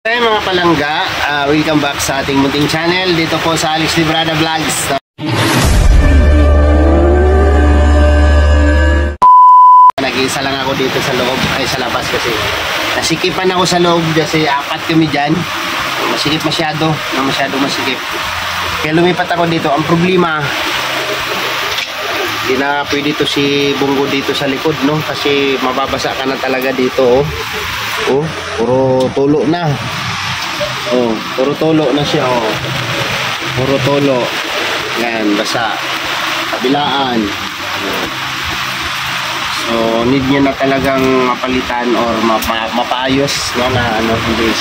Hey mga palangga, welcome back sa ating munting channel dito po sa Alex Librada Vlogs. Nag-iisa lang ako dito sa loob, ay sa labas kasi nasikipan ako sa loob kasi apat kami dyan. Masikip masyado, masikip. Kaya lumipat ako dito. Ang problema, hindi na pwede to si Bungo dito sa likod, no? Kasi mababasa ka na talaga dito, oh. Oh, puro tulo na. Oh, puro tulo na siya, oh. Puro tulo. Yan, basa. Kabilaan. So, need niya na talagang mapalitan or mapaayos, no, na ano, hindi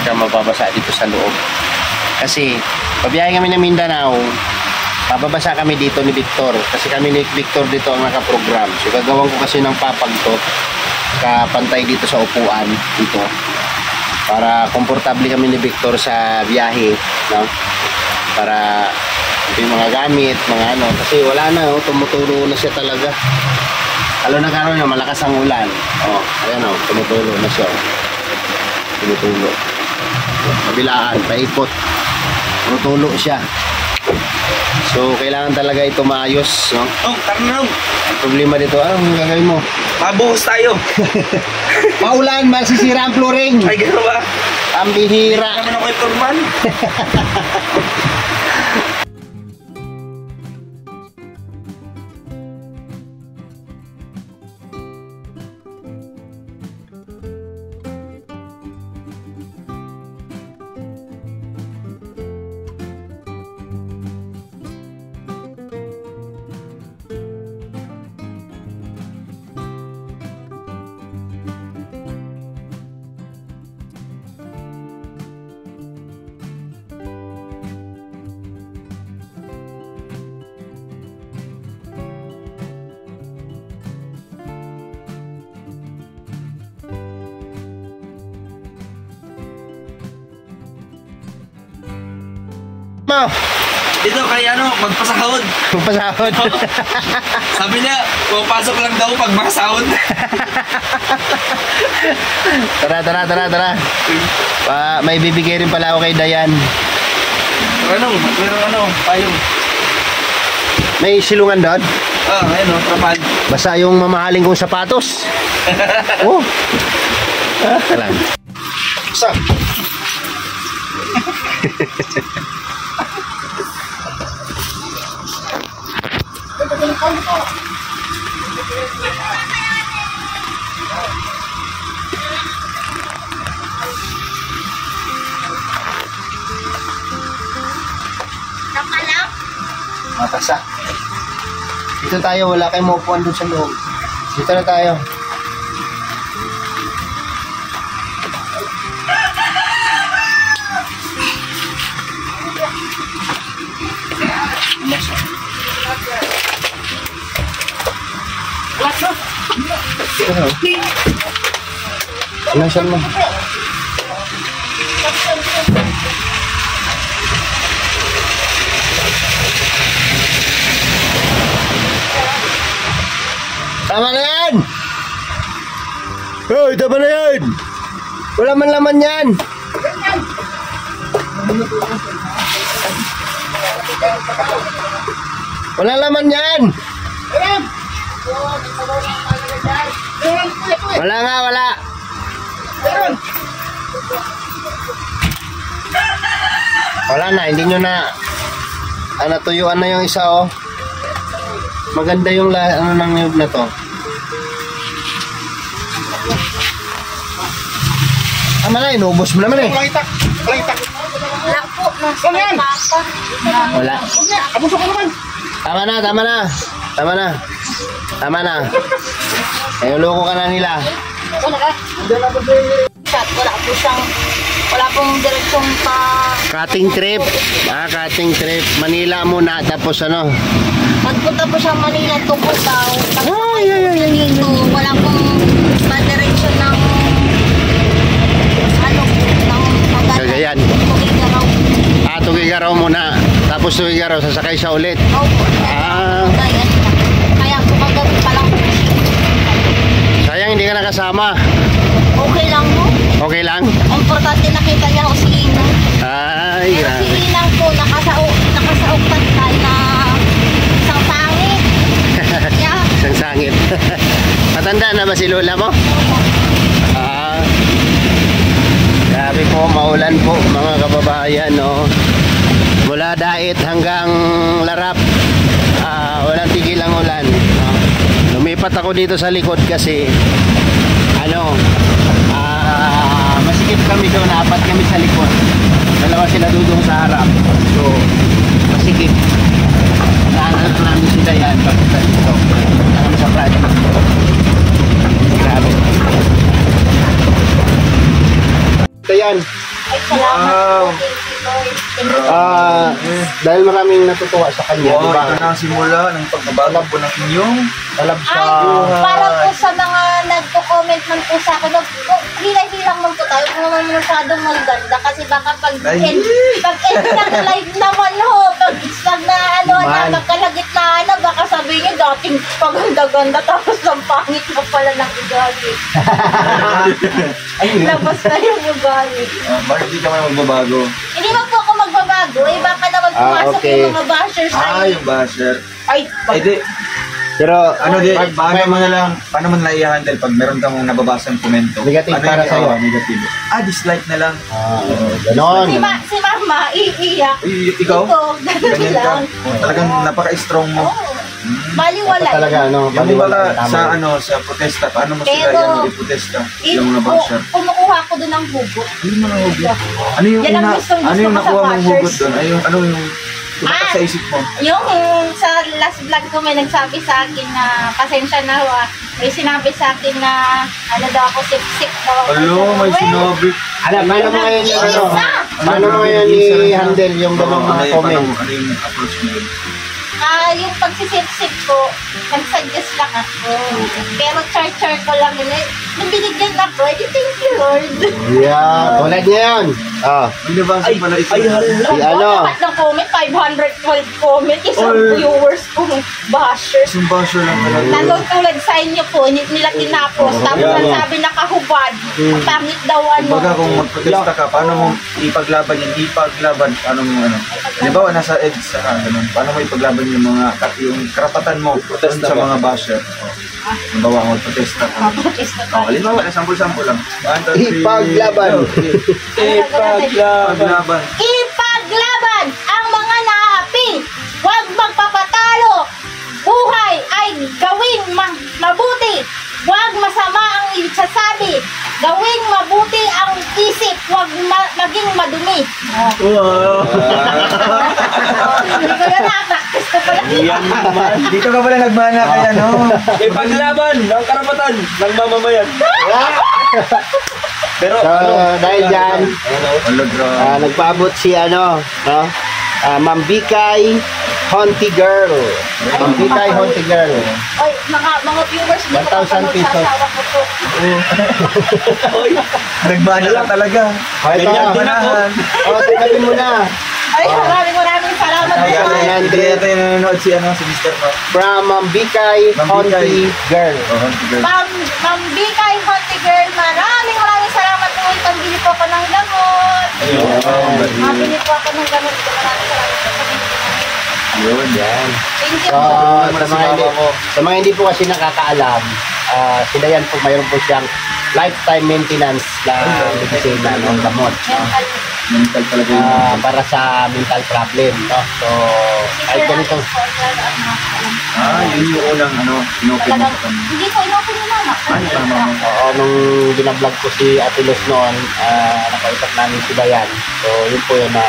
ka mababasa dito sa loob. Kasi, pabiyahe kami ng Mindanao, mababasa kami dito ni Victor. Kasi kami ni Victor dito ang nakaprogram. So, gagawin ko kasi ng papag to, kapantay dito sa upuan dito para komportable kami ni Victor sa biyahe, no? Para yung mga gamit, mga ano, kasi wala na, oh, tumuturo na siya talaga. Lalo na karon na malakas ang ulan, oh, ayan, oh, tumutulo na siya, oh. Tumutulo, kabilaan, paipot, tumutulo siya. So, kailangan talaga ito maayos, no? Oh, tarnong! Ang problema dito, anong gagawin mo? Mabuhos tayo! Maulan, masisira ang flooring! Ay, gano'n ba? Ang bihira! Hindi naman ako yung turman! Dito kay ano, magpasahod. Magpasahod. Sabi niya, pumapasok lang daw pag makasahod. Tara. May bibigay rin pala ako kay Dayan. Anong? Meron ano, payong. May silungan doon? Ayun o, trapal. Basta yung mamahaling kong sapatos. Oh. Tara. Sa? Matasa. Dito tayo, wala kayong maupuan doon sa loob. Dito na tayo. Nasaan mo? Tama na yan! Hoy, tama na yan! Wala man laman yan! Wala laman yan! Wala nga, wala! Wala na, hindi nyo na tuyuan na yung isa, oh. Maganda yung ano nang niyog na to. Tama na, inubos mo naman eh. Wala itak. Wala po, nasa may papa. Wala. Abuso ka naman. Tama na. Ay, loko ka na nila. Wala ka? Wala pong direksyong pa... Cutting trip. Cutting trip. Manila muna, tapos ano? Pagpunta po siya Manila, tukod daw. Ay. Dito, wala pong pa-direksyon ng... Cagayan. Tugigaraw. Tugigaraw muna. Tapos Tugigaraw, sasakay siya ulit. Opo. Kaya po kagabi pa lang. Sayang hindi ka nakasama. Okay lang mo. Okay lang? Importante nakita po, maulan po mga kababayan, no. Mula Dait hanggang Larap, walang tigil ang ulan, no? Lumipat ako dito sa likod kasi masikip kami doon, apat kami sa likod, dalawa sila dudong sa harap, so masikip. Naanan namin sila yan papunta dito kami sa project. Grabe. Ito yan. Ay, salamat Wow. po. Thank you, Lord. Dahil maraming natutuwa sa kanya, Wow, diba? ito na ang simula ng pagbabago po ng inyong Talab sa... Ay, para po sa mga nagko-comment man po sa akin, hilay-hilang man po tayo kung naman masyadong maganda kasi baka pag-end ng live naman ho, pag na Man. magkalagitnaan na, baka sabihin nyo dating paganda-ganda tapos ang pangit na pala ng ugali. Labas na yung ugali. bakit di ka man magbabago? Hindi man po ako magbabago, baka naman pumasok okay. yung mga bashers Yung basher. ay, Di, Pero, paano mo nila i-handle pag meron kang nababasang komento? Negative para sa'yo. Negative. Dislike na lang. ganon. si mama, iiyak. Ikaw? Ito, ganun Ganyan ka? lang. Talagang napaka-strong mo. Oo. Baliwala. Ito talaga, Yung baliwala, wala tama. sa protesta, paano mo sila Pero, iprotesta? Yung mga basher. Kumukuha ko doon ng hugot. Ano mga hugot? Ano yung Yan ang una? gustong-gusto Ano yung ko sa nakuha mong bashers. hugot doon? Ano yung tumatak sa isip mo? Yung sa last vlog ko may nagsabi sa akin na pasensya na may sinabi sa akin na ano daw ako sip-sip daw ako. May sinabi. Paano mo ngayon yung Isa! Paano mo ngayon i-handle yung ganong mga comment? Ano yung approach mo yun? Yung pagsisip-sip ko, nag-suggest lang ako. Pero char-char ko lang yun. Nung binigyan ako, thank you Lord. Yeah, tulad niya yun. May nabasa pala ito. Si ano? Lahat ng comment, 512 comment. Isang viewers ko, bashers. Isang basher lang talaga. Lalo tulad sa inyo po, nila tinapos. Tapos nasabi nakahubad. Ang pangit daw ano. Kumbaga kung magprotesta ka, paano mo ipaglaban yan? Ipaglaban, paano mo ano? Halimbawa, nasa EDSA ka, ganun. Paano mo ipaglaban yung yung karapatan mo sa mga basher? Halimbawa, magprotesta ka. Protesta ka. Halimbawa, sample-sample lang. Ipaglaban. Ipaglaban. Ipaglaban ang mga naapi. Huwag magpapatalo. Buhay ay gawin mabuti. Huwag masama ang isasabi. Gawing mabuti ang isip. Huwag maging madumi. Wow! Hindi ko yun na-practice ko pala. Dito ka pala nagmana kaya, no? Ipaglaban ang karapatan ng mamamayan. Pero So, dahil dyan, Wala, grabe. nagpaabot si Ma'am Bikay Honti Girl. Ma'am Bikay Honti Girl. Oy, mga viewers, hindi ko 1,000 pesos. sasawa ko po. Nagmana ka talaga. Ito. Ganyan din ako. Tingnan mo na. Ay, maraming salamat po. Ayan. Hindi yata yung nanonood si Mr. Pa. From Ma'am Bikay Ma'am Honti Bikay. Girl. Ma'am Bikay Hottie Girl, maraming salamat po. Pambili po ako ng gamot. Mabili po ako ng gamot. Maraming salamat po. Yun. Yan. Thank you So, po. sa mga hindi po kasi nakakaalam, sila yan po, mayroon po siyang lifetime maintenance na medicine ng gamot. Mental. Mental talaga yun. Para sa mental problem, no? So, kahit ganito, Yun yung unang inopin mo Talagang, sa kanya. hindi ko inopen ni mama. nung binablog ko si Ate Luz noon, nakausap namin si Dayan. So, yun po yun na,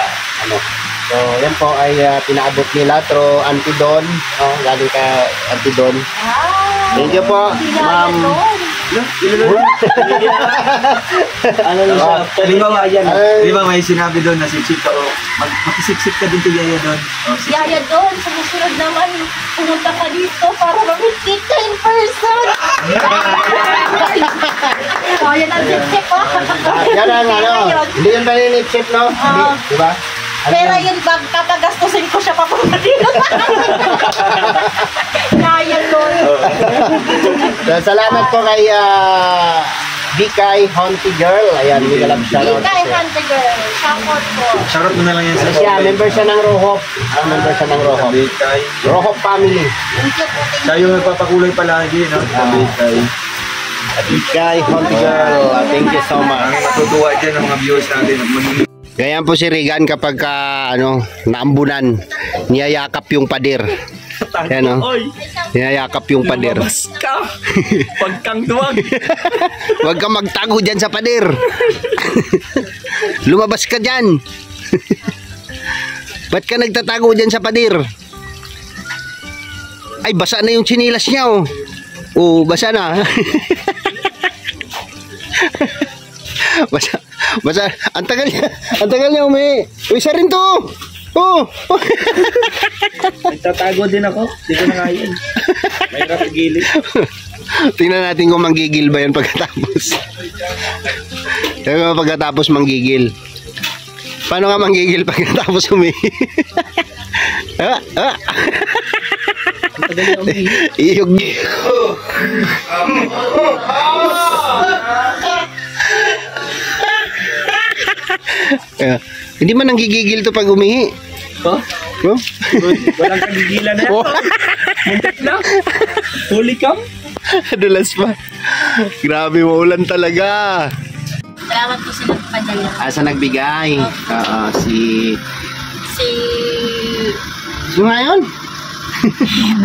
so, yan po ay pinaabot nila through Auntie Don, galing ka Auntie Don. Thank you po, ma'am. ano na siya? Halimbawa, Yan. di ba may sinabi doon na sip-sip ka, makisiksik ka din to Yaya doon. Yaya doon, sa susunod naman, pumunta ka dito para mag-meet kita in person. Yan ang tip-tip po. Yan ang hindi yun paninip-sip, no? Hindi, di ba? Pero yun, kapagastusin ko siya papunta dito. Yaya doon. So, salamat po kay Bikay Honti Girl. Ayan, big love shoutout. Bikay Hunter Girl, support po. Shoutout mo na lang yan sa Member siya ng Rohop. Member siya ng Rohop. Bikay. Rohop family. Thank you po. Siya yung nagpapakulay palagi, no? Sa Bikay. Bikay, Honti Girl. Thank you so much. Ang matutuwa dyan ang mga viewers natin. Ganyan po si Regan kapag naambunan, niyayakap yung pader. Yan, no? Oy, Niyayakap yung pader. lumabas ka. Pagkang duwag. Huwag ka magtago dyan sa pader. Lumabas ka dyan. Ba't ka nagtatago dyan sa pader? Ay, basa na yung tsinilas niya, oh. Oh, basa na. Basa. Ang tagal niya umi. Uy, isa rin to. Oh. Nagtatago din ako. Hindi ko na kaya. Mahirap igilid. Tingnan natin kung manggigil ba yan pagkatapos. Pagkatapos manggigil. Paano nga manggigil pagkatapos umi? Iyog. Hindi man nanggigigil to pag umihi. Oh? Oh? Walang kagigilan na yan. Oh. Muntik na. Huli kam. Dulas pa. Grabe, maulan talaga. Salamat po sa nagpadala. Asa nagbigay? Si Sino nga yun?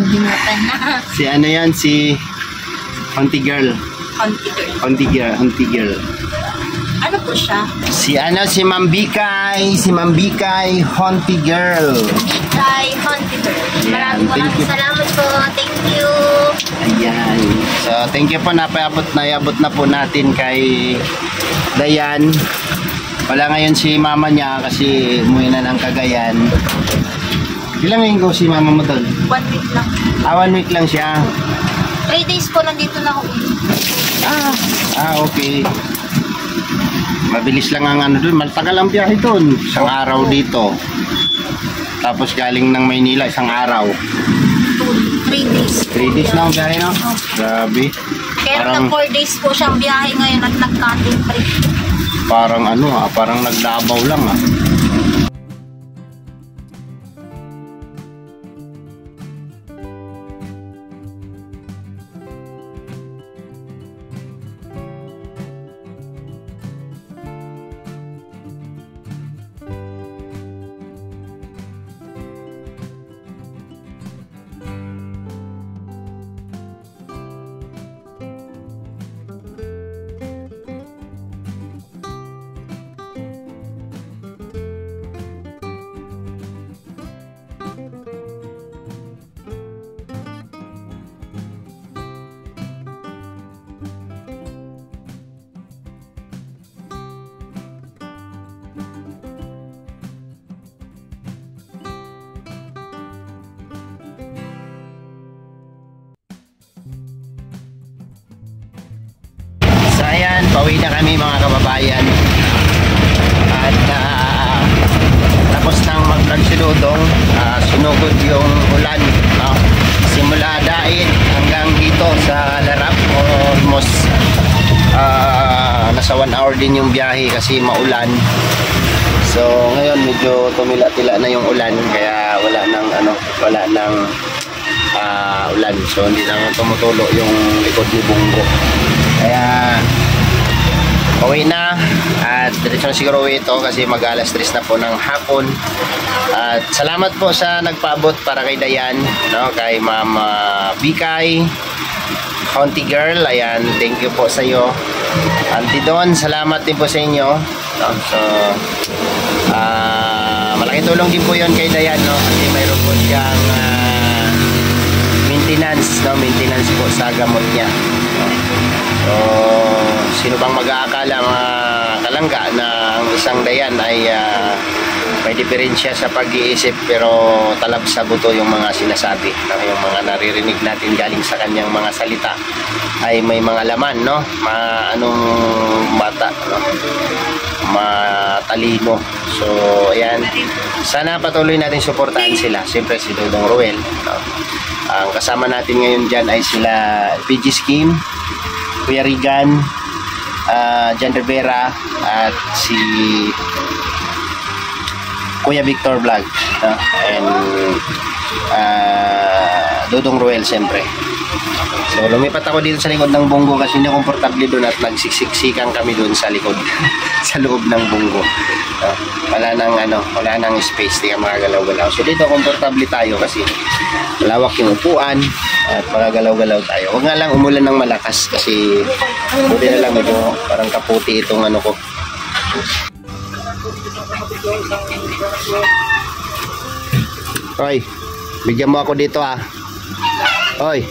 Binatan na. Si ano yan? Si Honti Girl. Honti girl. Honti Girl. Ano po siya? Si Ma'am Bikay. Si Ma'am Bikay, Honti Girl. Kay Honti girl. Ayan, thank you. Salamat po. Thank you. Ayan. So, thank you po. Naiabot na po natin kay Dayan. Wala ngayon si mama niya kasi umuwi na ng Cagayan. Ilang ngayon ko si mama mo doon? 1 week lang. 1 week lang siya. 3 days po nandito na ako. Okay. Mabilis lang ang ano doon. Matagal ang biyahe doon. Isang araw dito. Tapos galing ng Maynila, isang araw. 3 days. 3 days na ang biyahe, no? Grabe. Kaya Parang- nag 4 days po siyang biyahe ngayon at nag-cutting break. Parang parang naglabaw lang So ayan, pauwi na kami mga kababayan. At tapos nang mag-vlog si Dudong, sinugod yung ulan, no? Simula Dain hanggang dito sa Larap. Almost nasa 1 hour din yung biyahe kasi maulan. So ngayon medyo tumila-tila na yung ulan kaya wala nang ulan. So hindi na tumutulo yung likod ni Bungo. Kaya pauwi na at diretso na siguro ito kasi mag-alas 3 na po ng hapon. At salamat po sa nagpaabot para kay Dayan, no? Kay Ma'am Bikay, Honti Girl. Ayan, thank you po sa iyo. Auntie Don, salamat din po sa inyo, no? So malaking tulong din po yon kay Dayan, no? Kasi mayroon po siyang maintenance po sa gamot niya, no? So sino bang mag-aakala mga kalangga na ang isang Dayan ay may diferensya sa pag-iisip pero talab sa buto yung mga sinasabi, no? Yung mga naririnig natin galing sa kanyang mga salita ay may mga laman, no? Mata, no? Matalino. So ayan, sana patuloy natin suportahan sila. Siyempre si Dudong Ruel, no? Ang kasama natin ngayon dyan ay sila PG Scheme, Kuya Regan, Jan Rivera at si Kuya Victor Vlog, no? And Dudong Ruel siyempre. So So lumipat ako dito sa likod ng bunggo kasi hindi komportable doon at nagsiksiksikan kami doon sa likod sa loob ng bunggo. Wala nang space, di ka makagalaw-galaw. So dito komportable tayo kasi malawak yung upuan at makagalaw-galaw tayo. Huwag nga lang umulan ng malakas kasi buti na lang medyo parang kaputi itong ano ko. Hoy, bigyan mo ako dito ah. Hoy.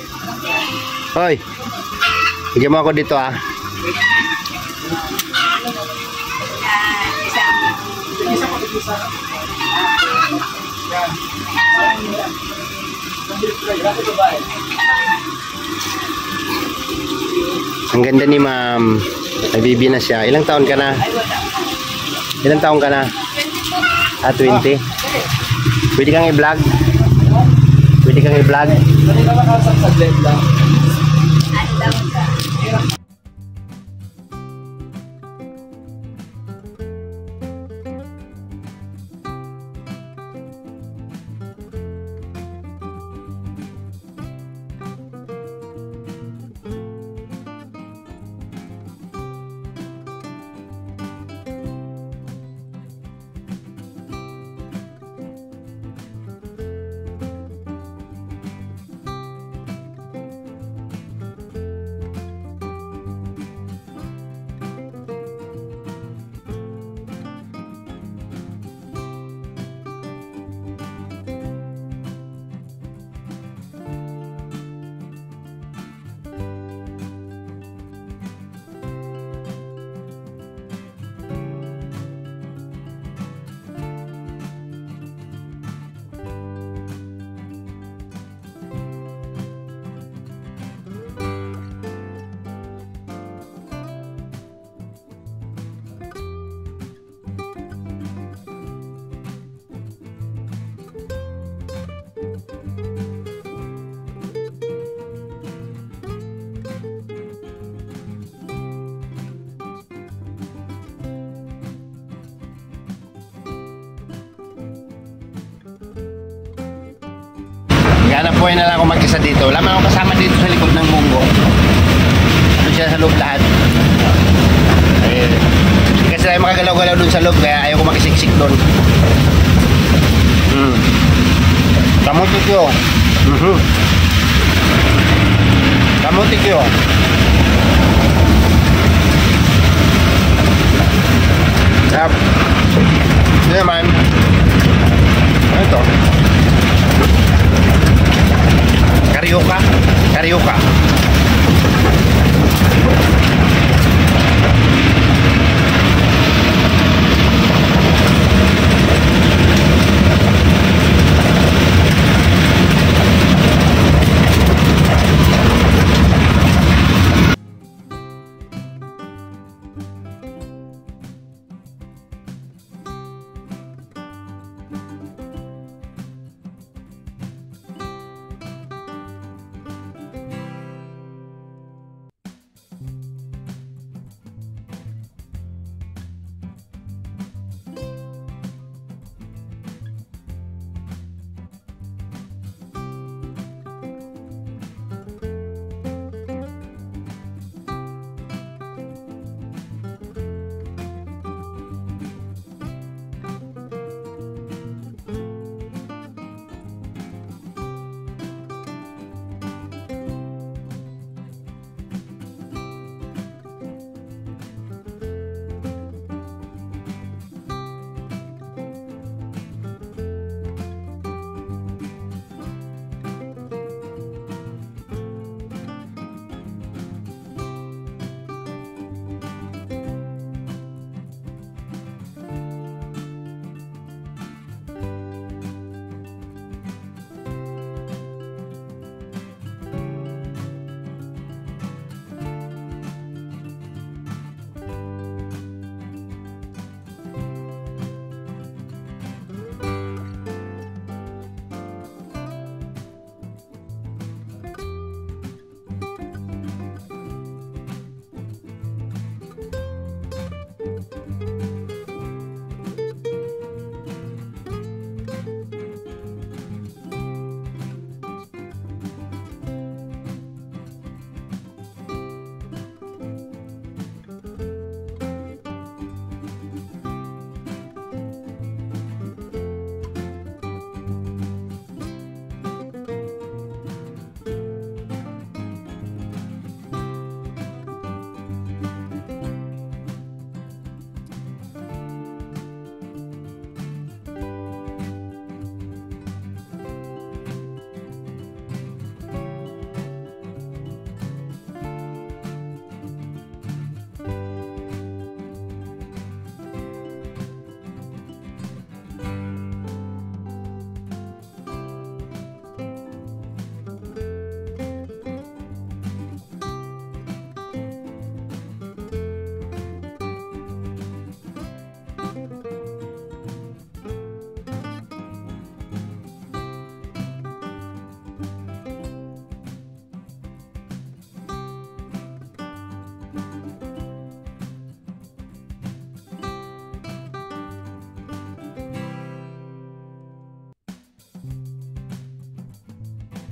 Hoy. Bigyan mo ako dito ah. Ang ganda ni ma'am. Nabibi na siya. Ilang taon ka na? Ilang taon ka na? 20. Pwede kang i-vlog? Pwede kang i-vlog? Hanap buhay na lang ako mag-isa dito. Wala man akong kasama dito sa likod ng bunggo. Doon siya sa loob lahat. Hindi kasi tayo makagalaw-galaw doon sa loob kaya ayaw ko makisiksik doon. Kamutik yun. Kamutik yun. Yap. Ito naman. Ano ito? Carioca. Carioca.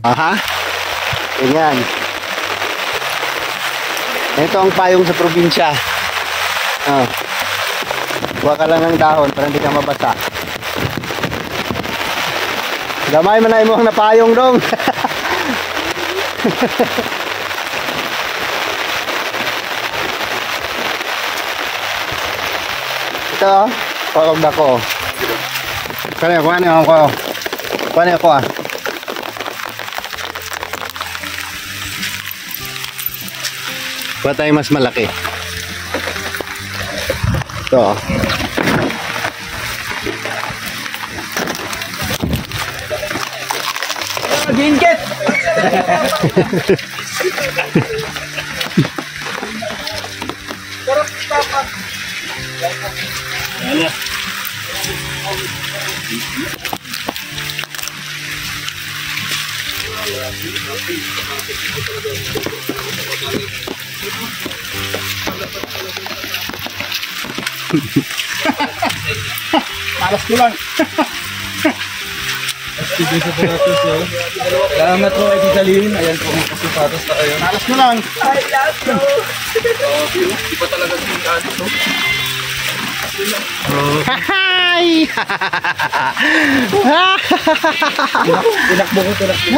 Aha. Ganyan. Ito ang payong sa probinsya. Oh. Kuha ka lang ng dahon para hindi ka mabasa. Gamay man na mo ang napayong dong. Ito, pagod ako. Kuha niyo ako. Kuha niyo ako ah. Kuha tayong mas malaki. Ito. Gingkit! Alas ko lang. Salamat po kay Tita Lynn. Ayan po mga kasipatos na kayo. Alas mo lang. I love you. Di ba talaga sinikado to? Hi! Tinakbo ko, tinakbo.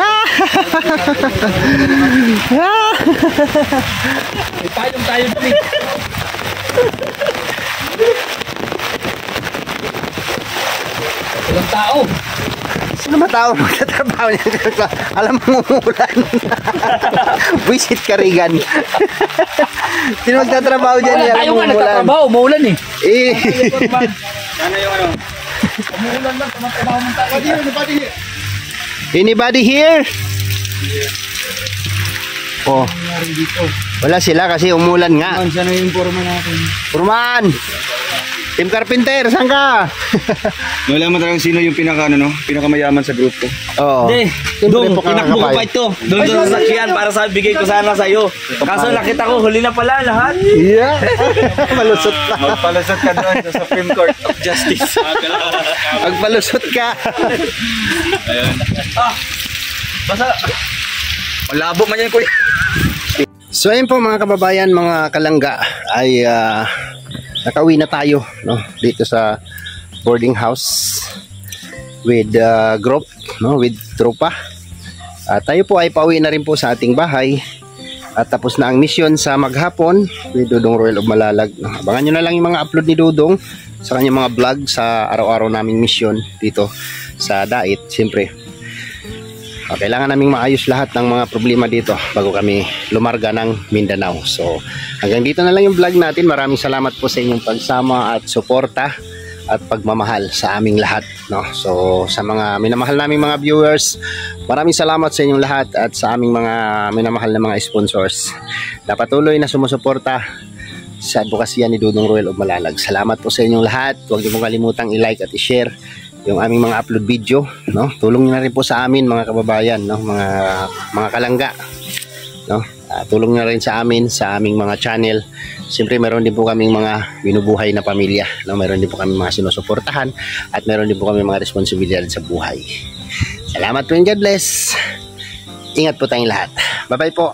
May payong tayo dito. Ilang tao? Sino ba tao magtatrabaho niya? Alam mo umuulan. Visit ka Regan. Sino magtatrabaho dyan? Wala tayo nga nagtatrabaho, umuulan eh. Eh. Ano yung ano? Umuulan lang, tumatrabaho ng tao. Anybody here? Oh. Wala sila kasi umulan nga. Sana yung forma natin. Purman! Team Carpenter, saan ka? Wala mo talagang sino yung pinakamayaman sa grupo. Oo. Hindi, Siyempre Dong, po ka tinakbo ko kakapay. pa ito. Doon sa sasakyan para sa bigay ko sana sa'yo. Kaso nakita ko, huli na pala lahat. Yeah. Malusot pa. Magpalasot ka doon sa Supreme Court of Justice. Magpalusot ka. Basta, malabo man yan, kuya. So ayun po mga kababayan, mga kalangga ay nakauwi na tayo, no, dito sa boarding house with group, no, with tropa. At tayo po ay pauwi na rin po sa ating bahay. At tapos na ang mission sa maghapon with Dudong Royal of Malalag. No, abangan nyo na lang yung mga upload ni Dudong sa kanyang mga vlog sa araw-araw naming mission dito sa Dait. Siyempre kailangan naming maayos lahat ng mga problema dito bago kami lumarga ng Mindanao. So hanggang dito na lang yung vlog natin. Maraming salamat po sa inyong pagsama at suporta at pagmamahal sa aming lahat, no? So sa mga minamahal naming mga viewers, maraming salamat sa inyong lahat at sa aming mga minamahal na mga sponsors na patuloy na sumusuporta sa advokasya ni Dudong Royal of Malalag. Salamat po sa inyong lahat. Huwag niyo pong kalimutang i-like at i-share yung aming mga upload video, no? Tulong niyo na rin po sa amin mga kababayan, no? Mga kalangga, no? Tulong niyo na rin sa amin sa aming mga channel. Siyempre meron din po kaming mga binubuhay na pamilya, no? Meron din po kami mga sinusuportahan at meron din po kami mga responsibilidad sa buhay. Salamat po and God bless. Ingat po tayong lahat. Bye bye po.